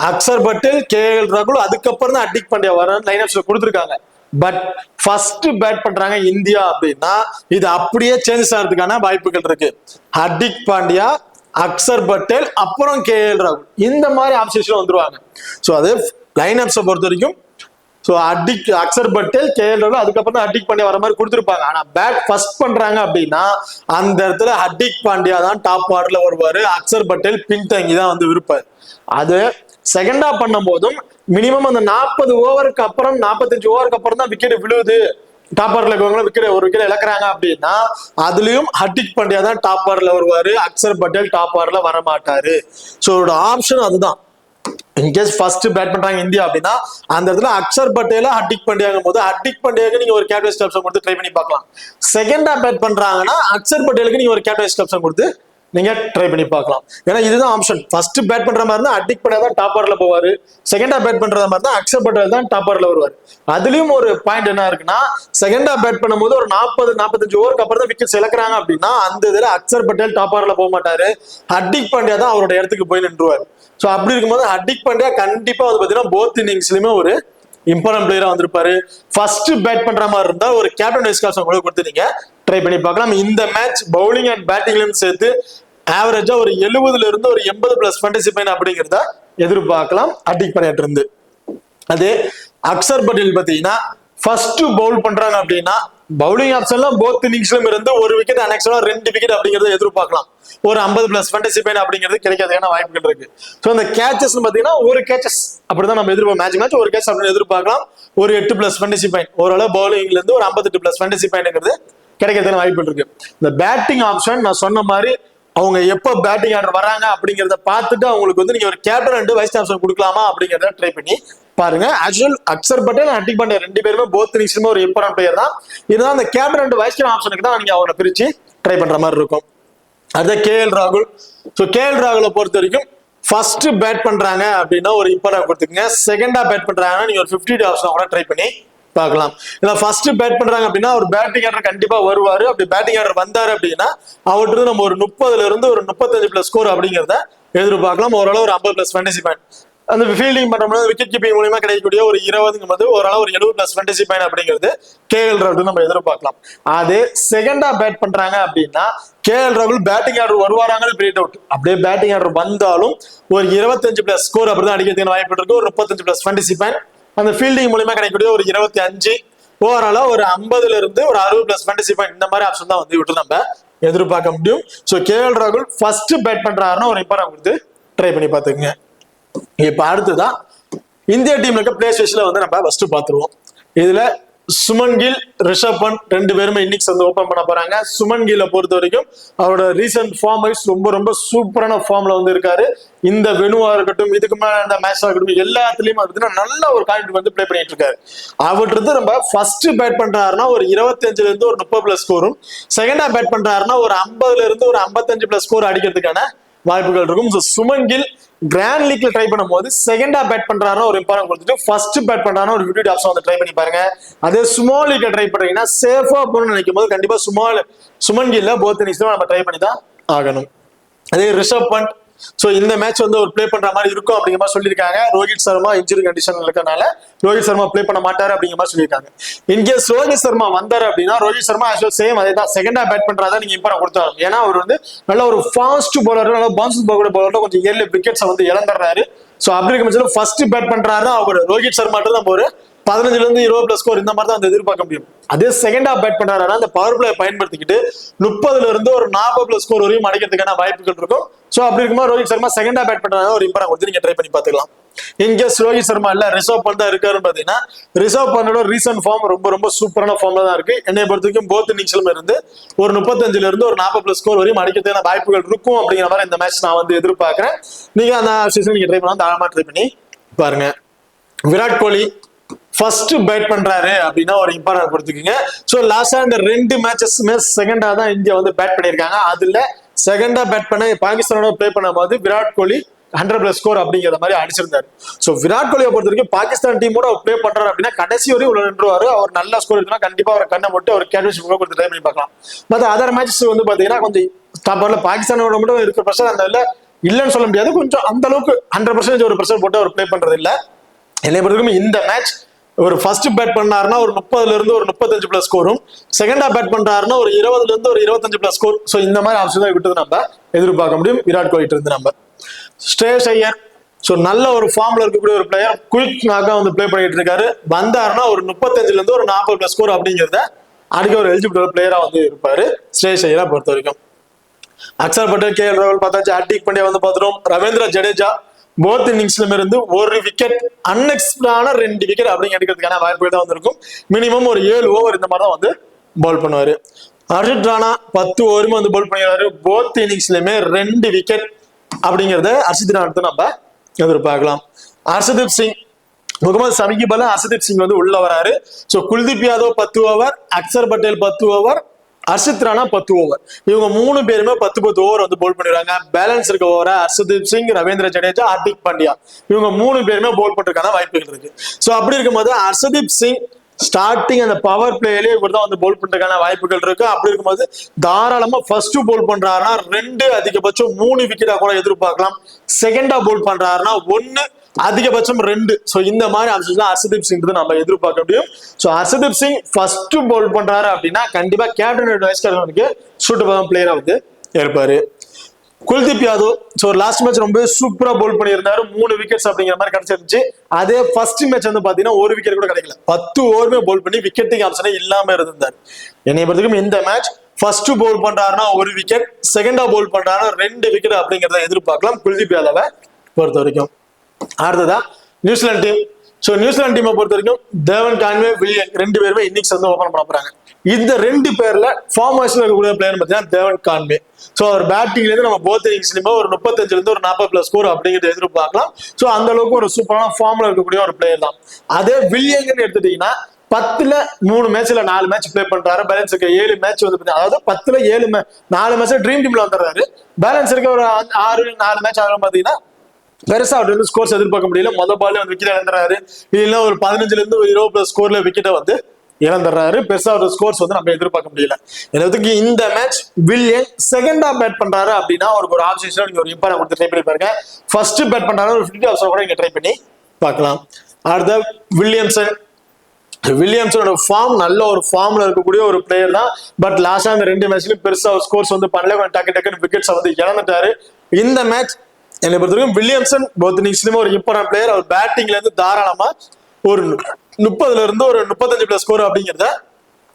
அக்சர் பட்டேல், KL ராகுல், அதுக்கப்புறம் தான் ஹர்திக் பாண்டியா வர லைனப்ஸ்ல கொடுத்துருக்காங்க. பட் ஃபர்ஸ்ட் பேட் பண்றாங்க இந்தியா அப்படின்னா இது அப்படியே சேஞ்ச் ஆகிறதுக்கான வாய்ப்புகள் இருக்கு. ஹர்திக் பாண்டியா, அக்சர் பட்டேல், அப்புறம் KL ராகுல் இந்த மாதிரி ஆப்ஷன்ஸ்ல வந்துருவாங்க. ஸோ அது லைனப்ஸை பொறுத்த வரைக்கும் அக்சர் பட்டேல், KL ராகுல், அதுக்கப்புறம் தான் ஹர்திக் பாண்டியா வர மாதிரி கொடுத்துருப்பாங்க. ஆனா பேட் ஃபர்ஸ்ட் பண்றாங்க அப்படின்னா அந்த இடத்துல ஹர்திக் பாண்டியா தான் டாப் ஆர்டர்ல வருவாரு, அக்சர் பட்டேல் பின்தங்கி தான் வந்து இருப்பாரு. அது செகண்ட் ஹாஃப் பண்ணும் போதும் மினிமம் அந்த 40 ஓவருக்கு அப்புறம் 45 ஓவருக்கு அப்புறம் தான் விக்கெட் விழுவுது டாப் ஆர்டர்ல இருக்கவங்க விக்கெட் ஒரு விக்கெட் இழக்கிறாங்க அப்படின்னா அதுலயும் ஹர்திக் பாண்டியா தான் டாப் ஆர்டர்ல வருவாரு, அக்சர் பட்டேல் டாப் ஆர்டர்ல வர மாட்டாரு. ஸோ ஆப்ஷன் அதுதான். இன்கேஸ் ஃபர்ஸ்ட் பேட் பண்றாங்க இந்தியா அப்படின்னா அந்த இடத்துல அக்சர் பட்டேல ஹர்திக் பாண்டியாங்கும் போது ஹர்திக் பாண்டியாவுக்கு நீங்க ஒரு கேப்டன் ஆப்ஷன் கொடுத்து ட்ரை பண்ணி பார்க்கலாம். செகண்டா பேட் பண்றாங்கன்னா அக்சர் பட்டேலுக்கு நீங்க ஒரு கேப்டன் ஆப்ஷன் கொடுத்து நீங்க ட்ரை பண்ணி பார்க்கலாம். ஏன்னா இதுதான் ஆப்ஷன். ஃபர்ஸ்ட் பேட் பண்ற மாதிரி இருந்தா ஹர்திக் பாண்டியா தான் டாப் ஆர்டர்ல போவாரு, செகண்டா பேட் பண்ற மாதிரி தான் அக்சர் பட்டேல் தான் டாப் ஆர்டர்ல வருவார். அதுலயும் ஒரு பாயிண்ட் என்ன இருக்குன்னா செகண்டா பேட் பண்ணும்போது ஒரு 40-45 ஓவருக்கு அப்புறம் தான் விக்கெட் இழக்கிறாங்க அப்படின்னா அந்த இதுல அக்சர் பட்டேல் டாப் ஆர்டர்ல போக மாட்டாரு, ஹர்திக் பாண்டியா தான் அவரோட இடத்துக்கு போய் நின்றுவார். ஸோ அப்படி இருக்கும்போது ஹர்திக் பாண்டியா கண்டிப்பா வந்து பாத்தீங்கன்னா போத் இன்னிங்ஸ்லயுமே ஒரு இம்பார்ட்டன்ட் பிளேயரா வந்திருப்பாரு. ஃபர்ஸ்ட் பேட் பண்ற மாதிரி இருந்தா ஒரு கேப்டன் வைஸ் கேப்டன் கூட கொடுத்து நீங்க ட்ரை பண்ணி பார்க்கலாம். இந்த மேட்ச் பவுலிங் அண்ட் பேட்டிங்லயும் சேர்த்து ஆவரேஜா ஒரு 70 இருந்து ஒரு 80 பிளஸ் ஃபேண்டசி பாயிண்ட் அப்படிங்கிறத எதிர்பார்க்கலாம் ஹர்திக் பாண்டியா இருந்து. அதே அக்சர் பட்டேல் பாத்தீங்கன்னா ஃபர்ஸ்ட் பவுல் பண்றாங்க அப்படின்னா பவுலிங் ஆப்ஷன்ல போத் இன்னிங்ஸ்லயும் இருந்து ஒரு விக்கெட் அனெக்ஸ்ட்ரா 2 விக்கெட் அப்படிங்கறத எதிர்பார்க்கலாம். ஒரு 50 பிளஸ் ஃபேண்டசி பாயிண்ட் அப்படிங்கிறது கிடைக்கிறதுக்கான வாய்ப்புகள் இருக்கு. ஸோ அந்த கேச்சஸ் பாத்தீங்கன்னா ஒரு கேச்சஸ் அப்படிதான் நம்ம எதிர்பார்ப்போம். மேட்ச் ஒரு கேட்ச் அப்படின்னு எதிர்பார்க்கலாம். ஒரு 8 பிளஸ் ஃபேண்டசி பாயிண்ட் ஓரளவு பவுலிங்ல இருந்து ஒரு 58 பிளஸ் ஃபேண்டசி பாயிண்ட்ங்கிறது கிடைக்கிறதுக்கான வாய்ப்புகள் இருக்கு. இந்த பேட்டிங் ஆப்ஷன் நான் சொன்ன மாதிரி அவங்க எப்போ பேட்டிங் ஆர்டர் வராங்க அப்படிங்கிறத பார்த்துட்டு அவங்களுக்கு வந்து நீங்க ஒரு கேப்டன் அண்ட் வைஸ் கேப்டன் கொடுக்கலாமா அப்படிங்கிறத ட்ரை பண்ணி பாருங்க. ஆக்சுவல் அக்சர் பட்டேல் ஹர்திக் பாண்டியா 2 பேருமே போத் இன்னிங்ஸ்லயுமே ஒரு இம்பார்ட்டன்ட் பிளேயர் தான். இதுதான் அந்த கேப்டன் அண்ட் வைஸ் கேப்டன் ஆப்ஷனுக்கு தான் நீங்க அவங்களை பிரிச்சு ட்ரை பண்ற மாதிரி இருக்கும். அடுத்த கேஎல் ராகுல். ஸோ கேஎல் ராகுலை பொறுத்த வரைக்கும் ஃபர்ஸ்ட் பேட் பண்றாங்க அப்படின்னா ஒரு இம்பார்ட்டன்ட் கொடுத்துக்கங்க. செகண்டா பேட் பண்றாங்கன்னா நீங்க ஒரு 50 ஆப்ஷன் கூட ட்ரை பண்ணி பார்க்கலாம். இல்ல ஃபர்ஸ்ட் பேட் பண்றாங்க அப்படின்னா ஒரு பேட்டிங் ஆர்டர் கண்டிப்பா வருவாரு. அப்படி பேட்டிங் ஆர்டர் வந்தாரு அப்படின்னா அவர்கிட்ட நம்ம ஒரு 30 இருந்து ஒரு 35 பிளஸ் ஸ்கோர் அப்படிங்கிறத எதிர்பார்க்கலாம். ஓரளவு ஒரு 50 பிளஸ் ஃபேண்டசி பாயிண்ட். அந்த ஃபீல்டிங் பண்றோம்னா விக்கெட் கீப்பிங் மூலமா கிடைக்கக்கூடிய ஒரு 20 ஓரளவு ஒரு 70 பிளஸ் ஃபேண்டசி பாயிண்ட் அப்படிங்கிறது கேஎல் ராகுல் நம்ம எதிர்பார்க்கலாம். அதே செகண்டா பேட் பண்றாங்க அப்படின்னா கேஎல் ராகுல் பேட்டிங் ஆர்டர் வருவாராங்கிறது பெரிய டவுட். அப்படியே பேட்டிங் ஆர்டர் வந்தாலும் ஒரு 25 பிளஸ் ஸ்கோர் அப்படிதான் அடிக்கிறதுக்கு வாய்ப்பு இருக்கு. ஒரு 35 பிளஸ் ஃபேண்டசி பாயிண்ட் அந்த ஃபீல்டிங் மூலமா கிடைக்கக்கூடிய ஒரு 25 ஓவராலா ஒரு 50 இருந்து ஒரு 60 பிளஸ் ஃபேண்டசி பாயிண்ட் இந்த மாதிரி ஆப்ஷன் தான் வந்து விட்டு நம்ம எதிர்பார்க்க முடியும். ஸோ கேஎல் ராகுல் ஃபர்ஸ்ட் பேட் பண்றாருன்னா ஒரு இம்பார்ட்டன்ட் கொடுத்து ட்ரை பண்ணி பார்த்துக்குங்க. இப்ப அடுத்துதான் இந்திய டீம்ல இருக்க பிளேயர்ஸ்ல வந்து நம்ம ஃபர்ஸ்ட் பாத்துருவோம். இதுல சுமன் கில், ரிஷப் பண்ட் 2 பேருமே இன்னிங்ஸ் வந்து ஓபன் பண்ண போறாங்க. சுமன் கில்லை பொறுத்த வரைக்கும் அவரோட ரீசன்ட் ஃபார்ம் வைஸ் ரொம்ப சூப்பரான ஃபார்ம்ல வந்து இருக்காரு. இந்த வெனுவா இருக்கட்டும், இதுக்கு மேல இந்த மேட்சா இருக்கட்டும், எல்லாத்துலயும் நல்ல ஒரு கான்டென்ட் வந்து பிளே பண்ணிட்டு இருக்காரு. அவர்கிட்ட நம்ம ஃபர்ஸ்ட் பேட் பண்றாருன்னா ஒரு 25 இருந்து ஒரு 30 பிளஸ் ஸ்கோரும், செகண்டா பேட் பண்றாருன்னா ஒரு 50 இருந்து ஒரு 55 பிளஸ் ஸ்கோர் அடிக்கிறதுக்கான வாய்ப்புகள் இருக்கும். சுமன் கில் கிராண்ட் லீக்ல ட்ரை பண்ணும்போது செகண்டா பேட் பண்றாருன்னா ஒரு இம்பார்ட்டன்ட் கொடுத்துட்டு ஃபர்ஸ்ட் பேட் பண்றாருன்னா ஒரு 50 ஆப்ஷன் வந்து ட்ரை பண்ணி பாருங்க. அதே ஸ்மால் லீக்ல ட்ரை பண்றீங்கன்னா சேஃபா போகணும்னு நினைக்கும் போது கண்டிப்பா சுமன் கில்ல போத் இன்னிங்ஸ்ல நம்ம ட்ரை பண்ணி தான் ஆகணும். அதே ரிஷப் பண்ட் சோ இந்த மேட்ச் வந்து ஒரு பிளே பண்ற மாதிரி இருக்கும் அப்படிங்கிற மாதிரி சொல்லியிருக்காங்க. ரோஹித் சர்மா இன்ஜுரி கண்டிஷன் இருக்கனால ரோஹித் சர்மா பிளே பண்ண மாட்டாரு அப்படிங்கிற மாதிரி சொல்லியிருக்காங்க. இன்கேஸ் ரோஹித் சர்மா வந்தாரு அப்படின்னா ரோஹித் சர்மா சேம் அதே தான் செகண்டா பேட் பண்றதா நீங்க இம்பார்ட்டன்ட் கொடுத்தாரு. ஏன்னா அவர் வந்து நல்ல ஒரு ஃபாஸ்ட் பவுலர், நல்ல பவுன்ஸ் பவுலர், கொஞ்சம் ஏர்லி விக்கெட்ஸ் வந்து இழந்துடுறாரு. சோ அப்படி இருக்கும் ஃபர்ஸ்ட் பேட் பண்றாரு அவர் ரோஹித் சர்மா நம்ம ஒரு 15 இருந்து 20 பிளஸ் ஸ்கோர் இந்த மாதிரி தான் வந்து எதிர்பார்க்க முடியும். அதே செகண்டா பேட் பண்றாருன்னா அந்த பவர் பிளே பயன்படுத்திக்கிட்டு 30 இருந்து ஒரு 40 பிளஸ் ஸ்கோர் வரையும் அடிக்கிறதுக்கான வாய்ப்புகள் இருக்கும். சோ அப்படி இருக்கும்போது ரோஹித் சர்மா செகண்டா பேட் பண்றாங்க ஒரு இம்பார்ட்டன்ட் கொடுத்து நீங்க ட்ரை பண்ணி பாத்துக்கலாம். இன்கேஸ் ரோஹித் சர்மா இல்ல ரிசர்வ் பண்ண இருக்காருன்னு பாத்தீங்கன்னா ரிசர்வ் பண்ணோட ரீசன்ட் ஃபார்ம் ரொம்ப சூப்பரான ஃபார்ம்ல தான் இருக்கு. என்னை பொறுத்த வரைக்கும் போத் இன்னிங்ஸ்ல இருந்து ஒரு 35 இருந்து ஒரு 40 பிளஸ் ஸ்கோர் வரையும் அடிக்கிறதுக்கான வாய்ப்புகள் இருக்கும் அப்படிங்கிற மாதிரி இந்த மேட்ச் நான் வந்து எதிர்பார்க்கிறேன். நீங்க அந்த சீசன் நீங்க ட்ரை பண்ணலாம், தாராளமா ட்ரை பண்ணி பாருங்க. விராட் கோலி ஃபர்ஸ்ட் பேட் பண்றாரு அப்படின்னா ஒரு இம்பார்ட்டன்ட் கொடுத்துக்கீங்க. சோ லாஸ்டா இந்த 2 மேட்சஸ்மே செகண்டா தான் இந்தியா வந்து பேட் பண்ணிருக்காங்க. அதுல செகண்டா பேட் பண்ண பாகிஸ்தானோட பிளே பண்ணும்போது விராட் கோலி 100 பிளஸ் ஸ்கோர் அப்படிங்கிற மாதிரி அடிச்சிருந்தாரு. சோ விராட் கோலியை பொறுத்த வரைக்கும் பாகிஸ்தான் டீமோட பிளே பண்றாரு அப்படின்னா கடைசி வரையும் உள்ள நின்றுவாரு. அவர் நல்ல ஸ்கோர் இருக்குன்னா கண்டிப்பா அவர் கண்ணை மட்டும் அவர் கேப்டன்ஷிப் கொடுத்து ட்ரை பண்ணி பார்க்கலாம். மற்ற அதர் மேட்சஸ் வந்து பாத்தீங்கன்னா கொஞ்சம் டாப்ல பாகிஸ்தானோட மட்டும் இருக்கிற பிரஷர் அந்த இல்லைன்னு சொல்ல முடியாது. கொஞ்சம் அந்த அளவுக்கு 100% ஒரு பிரஷர் போட்டு அவர் பிளே பண்றது இல்ல. என்னை பொறுத்த வரைக்கும் இந்த மேட்ச் ஒரு ஃபர்ஸ்ட் பேட் பண்ணாருன்னா ஒரு 30 இருந்து ஒரு 35 பிளஸ் ஸ்கோரும், செகண்டா பேட் பண்றாருன்னா ஒரு 20 இருந்து ஒரு 25 பிளஸ் ஸ்கோர். சோ இந்த மாதிரி ஆப்ஷன் தான் விட்டு நம்ம எதிர்பார்க்க முடியும் விராட் கோலி இருந்து. நம்ம ஸ்ரேயஸ் ஐயர் சோ நல்ல ஒரு ஃபார்ம்ல இருக்கக்கூடிய ஒரு பிளேயர், குயிக் நாக்கா வந்து பிளே பண்ணிட்டு இருக்காரு. வந்தாருன்னா ஒரு 35 இருந்து ஒரு 40 பிளஸ் ஸ்கோர் அப்படிங்கிறத அடிக்க ஒரு எலிஜிபிள் பிளேயரா வந்து இருப்பாரு ஸ்ரேயஸ் ஐயரை பொறுத்த வரைக்கும். அக்சர் பட்டேல், கேஎல் ராகுல் பார்த்தாச்சு, ஹர்திக் பாண்டியா வந்து பார்த்துரும், ரவீந்திர ஜடேஜா போத் இன்னிங்ஸ்ல இருந்து ஒரு விக்கெட், அன்எக்ஸ்பெக்டான 2 விக்கெட் அப்படிங்க எடுக்கிறதுக்கான வாய்ப்புகள் தான் வந்திருக்கும். மினிமம் ஒரு 7 ஓவர் இந்த மாதிரி தான் வந்து பவுல் பண்ணுவாரு. ஹர்ஷித் ராணா 10 ஓவருமே வந்து பவுல் பண்ணிடுறாரு. போத் இன்னிங்ஸ்லயுமே 2 விக்கெட் அப்படிங்கறத ஹர்ஷித் ராணா நம்ம எதிர்பார்க்கலாம். ஹர்ஷதீப் சிங், முகமது சமிக்கு பதிலா ஹர்ஷதீப் சிங் வந்து உள்ள வராரு. So Kuldeep Yadav 10 over, Axar Patel 10 over, Harshit Rana 10 over. இவங்க 3 பேருமே 10 ஓவர் வந்து போல் பண்ணிடுறாங்க. பேலன்ஸ் இருக்க ஓவர ஹர்ஷதீப் சிங், ரவீந்திர ஜடேஜா, ஹார்திக் பாண்டியா இவங்க 3 பேருமே போல் பண்றதுக்கான வாய்ப்புகள் இருக்கு. சோ அப்படி இருக்கும்போது ஹர்ஷதீப் சிங் ஸ்டார்டிங் அந்த பவர் பிளேலயே இவர் தான் வந்து போல் பண்றதுக்கான வாய்ப்புகள் இருக்கு. அப்படி இருக்கும்போது தாராளமா ஃபர்ஸ்ட் போல் பண்றாருன்னா 2 அதிகபட்சம் 3 விக்கெட்டா கூட எதிர்பார்க்கலாம். செகண்டா போல் பண்றாருன்னா 1 அதிகபட்சம் 2. சோ இந்த மாதிரி ஆப்ஷன்ஸ் ஹர்ஷதீப் சிங் நம்ம எதிர்பார்க்க முடியும். சோ ஹர்ஷதீப் சிங் ஃபர்ஸ்ட் போல் பண்றாரு அப்படின்னா கண்டிப்பா கேப்டன் வைஸ் கேப்டனுக்கு சூட்டபிளான பிளேயரா வந்து இருப்பாரு. Kuldeep Yadav so last match ரொம்ப சூப்பரா போல் பண்ணியிருந்தாரு. 3 விக்கெட்ஸ் அப்படிங்கிற மாதிரி கிடைச்சிருந்துச்சு. அதே ஃபர்ஸ்ட் மேட்ச் வந்து பாத்தீங்கன்னா 1 விக்கெட் கூட கிடைக்கல. 10 ஓவருமே போல் பண்ணி விக்கெட்டிங் ஆப்ஷனே இல்லாம இருந்தார். என்னை பொறுத்தவரைக்கும் இந்த மேட்ச் ஃபர்ஸ்ட் போல் பண்றாருன்னா 1 விக்கெட், செகண்டா போல் பண்றாருன்னா 2 விக்கெட் அப்படிங்கறத எதிர்பார்க்கலாம் குல்தீப் யாதவை பொறுத்த வரைக்கும். அடுத்ததா நியூசிலாந்து டீம். சோ நியூசிலாந்து டீமை பொறுத்த வரைக்கும் தேவன் கான்வே, வில்லியன் 2 பேருமே இன்னிங்ஸ் வந்து ஓபன் பண்ண போறாங்க. இந்த 2 பேர்ல ஃபார்ம் வைஸ்ல இருக்கக்கூடிய பிளேயர் பார்த்தீங்கன்னா தேவன் கான்வே. சோ அவர் பேட்டிங்ல இருந்து நம்ம போத் இன்னிங்ஸ்லயுமே ஒரு 35 இருந்து ஒரு 40+ ஸ்கோர் அப்படிங்கிறத எதிர்பார்க்கலாம். சோ அந்த அளவுக்கு ஒரு சூப்பரான ஃபார்ம்ல இருக்கக்கூடிய ஒரு பிளேயர் தான். அதே வில்லியன் எடுத்துட்டீங்கன்னா 10ல 3 மேட்ச்ல 4 மேட்ச் பிளே பண்றாரு. பேலன்ஸ் இருக்க 7 மேட்ச் வந்து அதாவது 10ல 4 மேட்ச் ட்ரீம் டீம்ல வந்துடுறாரு. பேலன்ஸ் இருக்க ஒரு 4 மேட்ச் ஆகும் பாத்தீங்கன்னா பெருசா அவர் வந்து ஸ்கோர்ஸ் எதிர்பார்க்க முடியல. மொதல் பால்ல வந்து விக்கெட் இழந்துறாரு. இல்ல ஒரு 15ல இருந்து ஒரு 20+ ஸ்கோர்ல விக்கெட்டை வந்து இழந்துறாரு. பெருசா ஒரு ஸ்கோர்ஸ் வந்து நம்ம எதிர்பார்க்க முடியல. எனக்கு இந்த மேட்ச் வில்லியன் செகண்டா பேட் பண்றாரு அப்படின்னா அவருக்கு ஒரு ஆப்ஷன் நீங்க ஒரு இம்பார்ட்டன் கொடுத்து ட்ரை பண்ணி பாருங்க. ஃபர்ஸ்ட் பேட் பண்றாரு ஒரு 50 ஆப்ஷன் கூட நீங்க ட்ரை பண்ணி பார்க்கலாம். அடுத்த வில்லியம்ஸோட ஃபார்ம் நல்ல ஒரு ஃபார்ம்ல இருக்கக்கூடிய ஒரு பிளேயர் தான். பட் லாஸ்டா அந்த 2 மேட்ச்லயும் பெருசா ஒரு ஸ்கோர்ஸ் வந்து பண்ணல. கொஞ்சம் டக்கு விக்கெட்ஸ் வந்து இழந்துட்டாரு. இந்த மேட்ச் என்னை பொறுத்தவரைக்கும் வில்லியம்சன் போத் இன்னிங்ஸ்லயுமே ஒரு இம்பார்ட்டன்ட் பிளேயர். அவர் பேட்டிங்ல இருந்து தாராளமா ஒரு 30ல இருந்து ஒரு 35+ ஸ்கோர் அப்படிங்கிறத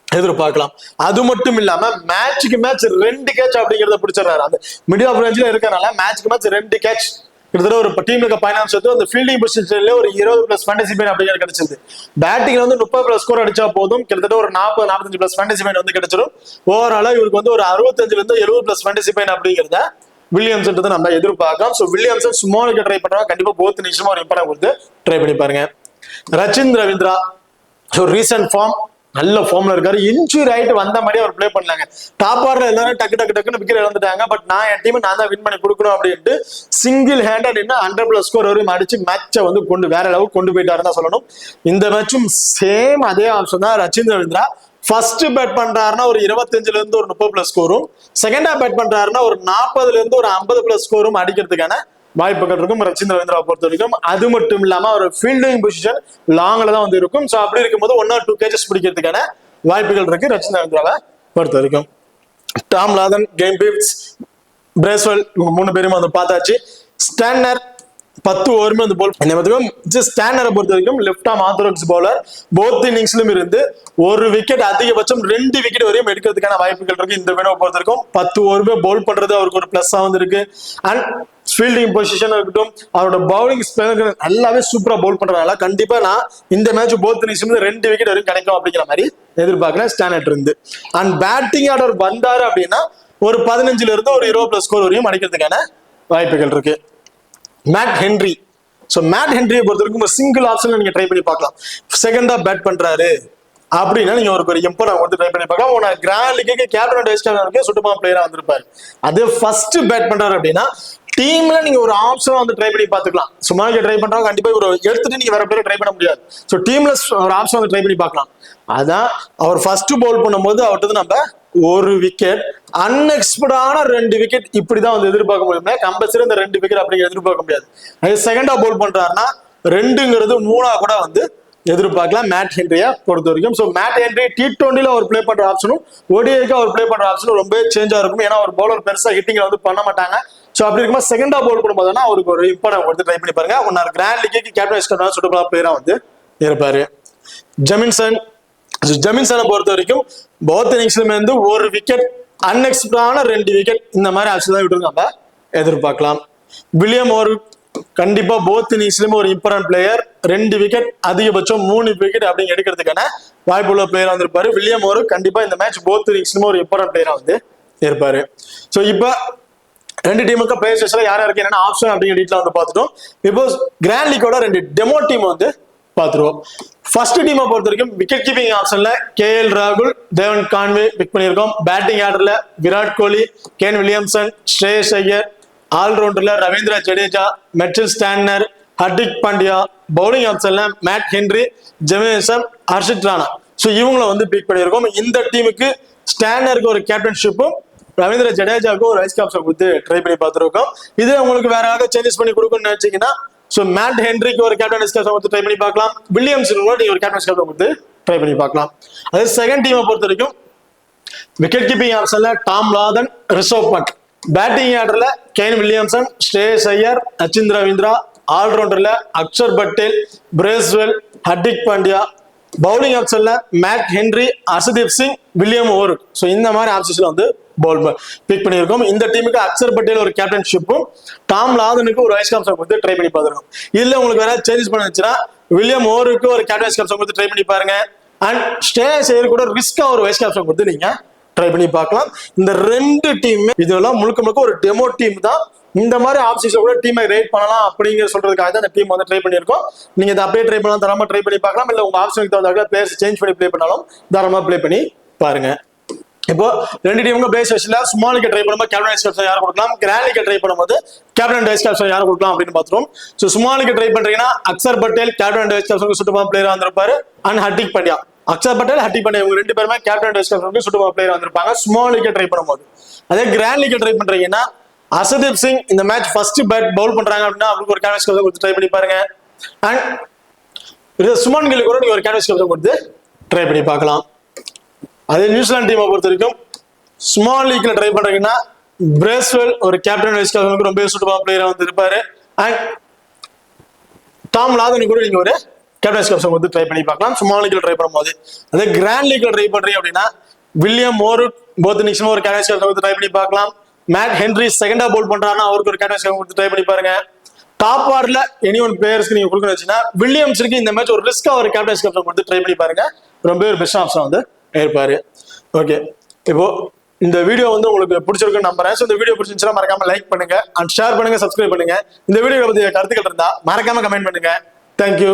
எதிர்பார்க்கலாம். அது மட்டும் இல்லாம மேட்சுக்கு மேட்ச் 2 கேட்ச் அப்படிங்கிறத பிடிச்சிடறாரு. அந்த மிடில் ஆஃப் ரேஞ்சில இருக்கறனால மேட்சுக்கு மேட்ச் 2 கேட்ச் கிட்டத்தட்ட ஒரு டீம்ல இருக்க பைனான்ஸ் வந்து அந்த ஃபீல்டிங் பொசிஷன்ல ஒரு 20+ ஃபேண்டசி பாயிண்ட் அப்படிங்கிறது கிடைச்சது. பேட்டிங்ல வந்து 30+ ஸ்கோர் அடிச்சா போதும், கிட்டத்தட்ட ஒரு 40-45+ ஃபேண்டசி பாயிண்ட் வந்து கிடைச்சிடும். ஓவராலா இவருக்கு வந்து ஒரு 65ல இருந்து 70+ ஃபேண்டசி பாயிண்ட் அப்படிங்கிறத வில்லியம்சன் நம்ம எதிர்பார்க்கலாம். So Williamson small wicket try பண்றாங்க. கண்டிப்பா போத் நிமிஷமா ஒரு இம்பார்ட்டன் கொடுத்து ட்ரை பண்ணி பாருங்க. Rachin Ravindra so recent form நல்ல ஃபார்ம்ல இருக்காரு. இன்ஜூரி ஆயிட்டு வந்த மாதிரி அவர் பிளே பண்ணாங்க. டாப் ஆர்டர் எல்லாரும் டக்குன்னு விக்கெட் இழந்துட்டாங்க. பட் என் டீம் நான் தான் வின் பண்ணி கொடுக்கணும் அப்படின்ட்டு சிங்கிள் ஹேண்டா நின்று 100+ ஸ்கோர் வரையும் அடிச்சு மேட்சை வந்து வேற லெவலுக்கு கொண்டு போயிட்டாருன்னு தான் சொல்லணும். இந்த மேட்சும் சேம் அதே ஆப்ஷன் தான். ரச்சின் ரவீந்திரா ஃபர்ஸ்ட் பேட் பண்றாருன்னா ஒரு 25ல இருந்து ஒரு 30+ ஸ்கோரும், செகண்டா பேட் பண்றாருன்னா ஒரு 40ல இருந்து ஒரு 50+ ஸ்கோரும் அடிக்கிறதுக்கான வாய்ப்புகள் இருக்கும் ரச்சின் ரவீந்திரா பொறுத்த வரைக்கும். அது மட்டும் இல்லாம ஒரு ஃபீல்டிங் பொசிஷன் லாங்ல தான் வந்து இருக்கும். சோ அப்படி இருக்கும்போது 1 or 2 கேச்சஸ் பிடிக்கிறதுக்கான வாய்ப்புகள் இருக்கு ரச்சின் ரவீந்திராவை பொறுத்த வரைக்கும். டாம் லாதன், கேம் பீவ்ஸ், பிரேஸ்வெல் இவங்க 3 பேரும் வந்து பார்த்தாச்சு. ஸ்டாண்டர் 10 ஓவருமே வந்து போல் ஸ்டாண்டரை பொறுத்த வரைக்கும் left arm orthodox bowler. Both இன்னிங்ஸ்லயும் இருந்து ஒரு விக்கெட் அதிகபட்சம் 2 விக்கெட் வரையும் எடுக்கிறதுக்கான வாய்ப்புகள் இருக்கு. இந்த வினோவை பொறுத்த வரைக்கும் 10 ஓவருமே பவுல் பண்றது அவருக்கு ஒரு பிளஸ்ஸா வந்து இருக்கு. அண்ட் ஃபீல்டிங் பொசிஷன் இருக்கட்டும், அவரோட பவுலிங் நல்லாவே சூப்பரா பவுல் பண்றதுனால கண்டிப்பா நான் இந்த மேட்ச் போத் இன்னிங்ஸ்ல 2 விக்கெட் வரையும் கிடைக்கும் அப்படிங்கிற மாதிரி எதிர்பார்க்கிறேன் ஸ்டாண்டர்ட் இருந்து. அண்ட் பேட்டிங் ஆர்டர் வந்தாரு அப்படின்னா ஒரு 15ல இருந்து ஒரு 20+ ஸ்கோர் வரையும் அடிக்கிறதுக்கான வாய்ப்புகள் இருக்கு. Mat Henry. சோ மேட் ஹென்ரியை பொறுத்த வரைக்கும் சிங்கிள் ஆப்ஷன்ல நீங்க ட்ரை பண்ணி பார்க்கலாம். செகண்டா பேட் பண்றாரு அப்படின்னா நீங்க ஒரு இம்பார்ட்டன் வந்து ட்ரை பண்ணி பார்க்கலாம். உன கிராண்ட் லீக்கு கேப்டன் வைஸ் கேப்டனுக்கு சுட்டமான பிளேயரா வந்திருப்பாரு. அதே ஃபர்ஸ்ட் பேட் பண்றாரு அப்படின்னா டீம்ல நீங்க ஒரு ஆப்ஷன் வந்து ட்ரை பண்ணி பார்த்துக்கலாம். சும்மா ட்ரை பண்றாங்க கண்டிப்பா ஒரு எடுத்துட்டு நீங்க வேற பேர் ட்ரை பண்ண முடியாது. சோ டீம்ல ஒரு ஆப்ஷன் வந்து ட்ரை பண்ணி பார்க்கலாம். அதான் அவர் ஃபர்ஸ்ட் பவுல் பண்ணும்போது அவர்கிட்ட நம்ம ஒரு விக்கெட், அன்எக்ஸ்பெக்டான 2 விக்கெட் இப்படிதான் வந்து எதிர்பார்க்க முடியும். கம்பல்சரி இந்த 2 விக்கெட் அப்படிங்கிற எதிர்பார்க்க முடியாது. அது செகண்டா பவுல் பண்றாருன்னா 2ங்கிறது 3 கூட வந்து எதிர்பார்க்கலாம் மேட் ஹென்ரியை பொறுத்த வரைக்கும். ஸோ மேட் ஹென்ரி T20ல அவர் பிளே பண்ற ஆப்ஷனும் ODIக்கு அவர் பிளே பண்ற ஆப்ஷனும் ரொம்ப சேஞ்சா இருக்கும். ஏன்னா ஒரு பவுலர் பெருசா ஹிட்டிங் வந்து பண்ண மாட்டாங்க. ஸோ அப்படி இருக்கும்போது செகண்டா பவுல் பண்ணும்போதுனா அவருக்கு ஒரு இம்பார்ட்டன் கொடுத்து ட்ரை பண்ணி பாருங்க. ஒன்னார் grand league captain vice captain சூட்டபிளான பிளேயரா வந்து இருப்பாரு. ஜெமின்சனை பொறுத்த வரைக்கும் போத் இன்னிங்ஸ்ல இருந்து ஒரு விக்கெட், அன்எக்ஸ்பெக்டான 2 விக்கெட் இந்த மாதிரி ஆப்ஷன் தான் விட்டு நம்ம எதிர்பார்க்கலாம். வில்லியம் ஒரு கண்டிப்பா போத் இன்னிங்ஸ்லயுமே ஒரு இம்பார்ட்டன்ட் பிளேயர், 2 விக்கெட் அதிகபட்சம் 3 விக்கெட் அப்படின்னு எடுக்கிறதுக்கான வாய்ப்புள்ள பிளேயரா வந்திருப்பாரு. வில்லியம் ஓரு கண்டிப்பா இந்த மேட்ச் போத் இன்னிங்ஸ்லயுமே ஒரு இம்பார்ட்டன்ட் பிளேயரா வந்து இருப்பாரு. ஸோ இப்போ ரெண்டு டீமுக்கு பிளேயர்ஸ்ல யார் யாருக்கு என்னென்ன ஆப்ஷன் அப்படிங்கிற டீட்டெயில் வந்து பார்த்துட்டோம். இப்போ கிராண்ட் லீக்கோட 2 டெமோ டீம் வந்து பார்த்துருவோம். ஃபர்ஸ்ட் டீமை பொறுத்த வரைக்கும் விக்கெட் கீப்பிங் ஆப்ஷன்ல KL ராகுல், தேவன் கான்வே பிக் பண்ணியிருக்கோம். பேட்டிங் ஆர்டர்ல விராட் கோலி, கேன் வில்லியம்சன், ஸ்ரேயஸ் ஐயர், ஆல்ரவுண்டர்ல Ravindra Jadeja, Mitchell Santner, Hardik Pandya. Bowling ஆப்ஷன்ல Matt Henry, Jamieson, Harshit Rana. So இவங்களை வந்து பிக் பண்ணியிருக்கோம். இந்த டீமுக்கு ஸ்டாண்டருக்கு ஒரு கேப்டன்ஷிப்பும் ரவீந்திர ஜடேஜாவுக்கு ஒரு வைஸ் கேப்டன் கொடுத்து ட்ரை பண்ணி பார்த்துருக்கோம். இது உங்களுக்கு வேற ஏதாவது சேஞ்சஸ் பண்ணி கொடுக்கணும்னு நினைச்சீங்கன்னா ஸோ மேட் ஹென்ரிக்கு ஒரு கேப்டன் வைஸ் கேப்டன் கொடுத்து ட்ரை பண்ணி பார்க்கலாம். வில்லியம்ஸுக்கு கூட நீங்க ஒரு கேப்டன் வைஸ் கேப்டன் கொடுத்து ட்ரை பண்ணி பார்க்கலாம். அதே செகண்ட் டீமை பொறுத்த வரைக்கும் விக்கெட் கீப்பிங் ஆப்ஷன்ல Tom Latham, Rishabh Pant. Batting ஆர்டர்ல கேன் வில்லியம்சன், ஸ்ரேயஸ் ஐயர், அச்சின் ரவீந்திரா. ஆல்ரவுண்டர்ல அக்ஷர் பட்டேல், பிரேஸ்வெல், ஹர்திக் பாண்டியா. பவுலிங் ஆப்ஷன்ல Matt Henry, Arshdeep Singh, William O'Rourke. So இந்த மாதிரி ஆப்ஷன்ஸ்ல வந்து பவுல் பிக் பண்ணியிருக்கோம். இந்த டீமுக்கு அக்ஷர் பட்டேல் ஒரு கேப்டன்ஷிப்பும் டாம் லாதனுக்கு ஒரு வைஸ் கேப்டன் கொடுத்து ட்ரை பண்ணி பார்த்துருக்கோம். இதுல உங்களுக்கு வேற சேஞ்சஸ் பண்ணுச்சுன்னா வில்லியம் ஓருக்கு ஒரு கேப்டன் வைஸ் கேப்டன் கொடுத்து ட்ரை பண்ணி பாருங்க. அண்ட் ஸ்ரேயஸ் ஐயர் கூட ரிஸ்கா ஒரு வைஸ் கேப்டன் கொடுத்து நீங்க ட்ரை பண்ணி பார்க்கலாம். இந்த 2 டீம் இதெல்லாம் முழுக்க முழுக்க ஒரு டெமோ டீம் தான். இந்த மாதிரி ஆப்ஷன்ஸ்ல கூட டீமை ரேட் பண்ணலாம் அப்படிங்கிற சொல்றதுக்காக தான் இந்த டீம் வந்து ட்ரை பண்ணியிருக்கோம். நீங்க இதை அப்படியே ட்ரை பண்ணலாம், தரமா ட்ரை பண்ணி பார்க்கலாம். இல்ல உங்க ஆப்ஷனுக்கு தகுந்த பிளேயர்ஸ் சேஞ்ச் பண்ணி ப்ளே பண்ணாலும் தரமா ப்ளே பண்ணி பாருங்க. இப்போ 2 டீமுக்கு பிளேஸ் வச்சுல ஸ்மால் விக்கெட் ட்ரை பண்ணும்போது கேப்டன் வைஸ் கேப்டன் யாரை கொடுக்கலாம், கிராண்ட் விக்கெட் ட்ரை பண்ணும்போது கேப்டன் வைஸ் கேப்டன் யாரை கொடுக்கலாம் அப்படின்னு பார்த்துருவோம். ஸோ ஸ்மால் விக்கெட் ட்ரை பண்றீங்கன்னா அக்ஷர் பட்டேல் கேப்டன் வைஸ் கேப்டனுக்கு சுட்டுமா பிளேயரா வந்திருப்பாரு. அண்ட் ஹர்திக் பாண்டியா, அக்ஷர் பட்டேல், ஹர்திக் பாண்டியா இவங்க 2 பேருமே கேப்டன் வைஸ் கேப்டனுக்கு சுட்டுமா பிளேயரா வந்திருப்பாங்க ஸ்மால் விக்கெட் ட்ரை பண்ணும்போது. அதே கிராண்ட் விக்கெட் ட்ரை பண்றீங்கன்னா அர்ஷதீப் சிங் இந்த மேட்ச் ஃபர்ஸ்ட் பேட் பவுல் பண்றாங்க அப்படின்னா அவருக்கு ஒரு கேப்டன் வைஸ் கேப்டன் கொடுத்து ட்ரை பண்ணி பாருங்க. அண்ட் சுமன் கில் கூட நீங்க ஒரு கேப்டன் வைஸ் கேப்டன் கொடுத்து ட்ரை பண்ணி பார்க்கலாம். அதே நியூசிலாந்து டீமை பொறுத்த வரைக்கும் ஸ்மால் லீக்ல ட்ரை பண்றீங்கன்னா பிரேஸ்வெல் ஒரு கேப்டன் வைஸ் கேப்டனுக்கு ரொம்ப சூட்டபா பிளேயரா வந்து இருப்பாரு. அண்ட் டாம் லாதனுக்கு கூட நீங்க ஒரு கேப்டன் வைஸ் கேப்டன் வந்து ட்ரை பண்ணி பார்க்கலாம் ஸ்மால் லீக்ல ட்ரை பண்ணும்போது. அதே கிராண்ட் லீக்ல ட்ரை பண்றீங்க அப்படின்னா வில்லியம் ஓரு போத் இன்னிங்ஸ்ல ஒரு கேப்டன் வைஸ் கேப்டன் வந்து ட்ரை பண்ணி பார்க்கலாம். மேட் ஹென்ரி செகண்டா பவுல் பண்றாருன்னா அவருக்கு ஒரு கேப்டன் வைஸ் கேப்டன் கொடுத்து ட்ரை பண்ணி பாருங்க. டாப் ஆர்டர்ல எனி ஒன் பிளேயர்ஸ்க்கு நீங்க கொடுக்கணும் வச்சுன்னா வில்லியம்ஸுக்கு இந்த மேட்ச் ஒரு ரிஸ்கா ஒரு கேப்டன் வைஸ் கேப்டன் கொடுத்து ட்ரை பண்ணி பாருங்க. ரொம்ப ஒரு பெஸ்ட் ஆப்ஷன் வந்து இருப்பாரு. ஓகே, இப்போ இந்த வீடியோ வந்து உங்களுக்கு பிடிச்சிருக்குன்னு நம்புறேன். இந்த வீடியோ பிடிச்சிருந்துச்சுன்னா மறக்காம லைக் பண்ணுங்க அண்ட் ஷேர் பண்ணுங்க, சப்ஸ்கிரைப் பண்ணுங்க. இந்த வீடியோ பத்தி கருத்துக்கள் இருந்தா மறக்காம கமெண்ட் பண்ணுங்க. தேங்க்யூ.